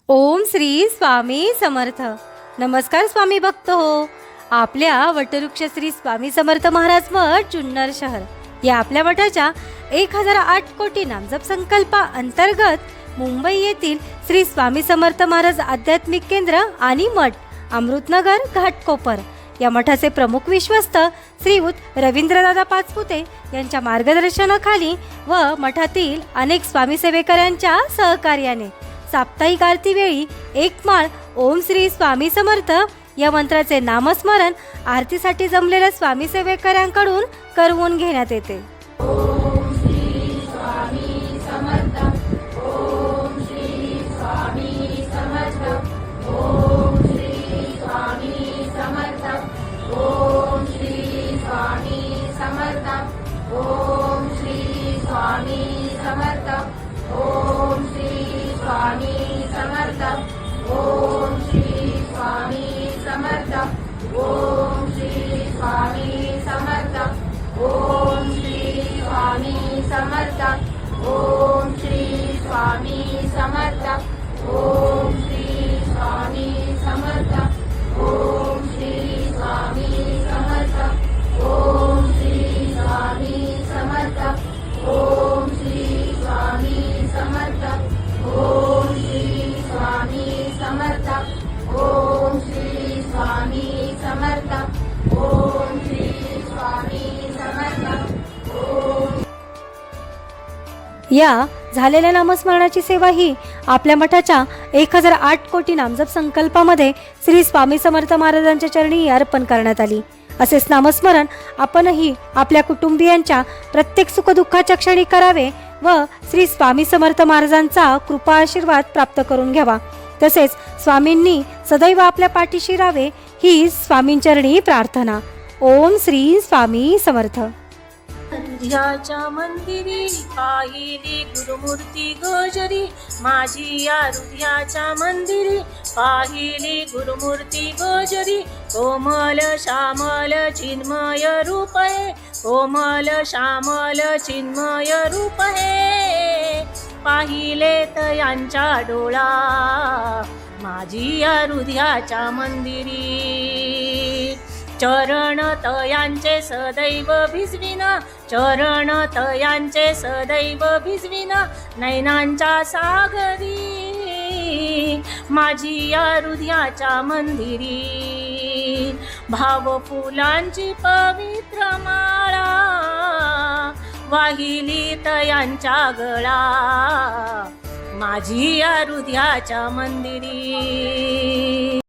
ओम श्री स्वामी समर्थ. नमस्कार स्वामी भक्त हो. आपल्या वटवृक्ष श्री स्वामी समर्थ महाराज मठ जुन्नर शहर या आपल्या मठाच्या 1008 कोटी नामजप संकल्पा अंतर्गत मुंबई येथील श्री स्वामी समर्थ महाराज आध्यात्मिक केंद्र आणि मठ अमृतनगर घाटकोपर या मठाचे प्रमुख विश्वस्त श्रीयुत रवींद्रदादा पाचपुते यांच्या मार्गदर्शनाखाली व मठातील अनेक स्वामी सेवेकरांच्या सहकार्याने साप्ताहिक आरती वेळी एक माळ ओम श्री स्वामी समर्थ या मंत्राचे नामस्मरण आरतीसाठी जमलेल्या स्वामी सेवेकरांकडून करवून घेण्यात येते. ओम श्री स्वामी समर्थ. ओम श्री स्वामी समर्थ. ओम श्री स्वामी समर्थ. ओम श्री स्वामी समर्थ. ओम श्री स्वामी समर्थ. ओम श्री स्वामी समर्थ. ओम श्री स्वामी समर्थ. ओम श्री स्वामी समर्थ. ओम श्री स्वामी समर्थ. ओम श्री स्वामी समर्थ. ओम श्री स्वामी समर्थ. ओम श्री स्वामी समर्थ. ओम श्री स्वामी समर्थ. ओम श्री स्वामी समर्थ. ओम श्री स्वामी समर्थ. ओम श्री स्वामी समर्थ. ओम श्री स्वामी समर्थ. या झालेल्या नामस्मरणाची सेवा ही आपल्या मठाच्या 1008 कोटी नामजप संकल्पामध्ये श्री स्वामी समर्थ महाराजांच्या चरणी अर्पण करण्यात आली. असेच नामस्मरण आपणही आपल्या कुटुंबियांच्या प्रत्येक सुखदुःखाच्या क्षणी करावे व श्री स्वामी समर्थ महाराजांचा कृपा आशीर्वाद प्राप्त करून घ्यावा. तसेच स्वामींनी सदैव आपल्या पाठीशी राहावे ही स्वामींचरणी प्रार्थना. ओम श्री स्वामी समर्थ. ह्याच्या मंदिरी पाहिली गुरुमूर्ती गोजरी, माझी या हृदयाच्या मंदिरी पाहिली गुरुमूर्ती गोजरी. कोमल श्यामल चिन्मय रूप है, कोमल श्यामल चिन्मय रूप है. पाहिले तयांच्या डोळा माझी या हृदयाच्या मंदिरी. चरण तयांचे सदैव भिजविना, चरण तयांचे सदैव भिजविना. नैनांच्या सागरी माझी या हृदयाच्या मंदिरी. भाव फुलांची पवित्र माळा वाहिली तयांच्या गळा माझी या हृदयाच्या मंदिरी.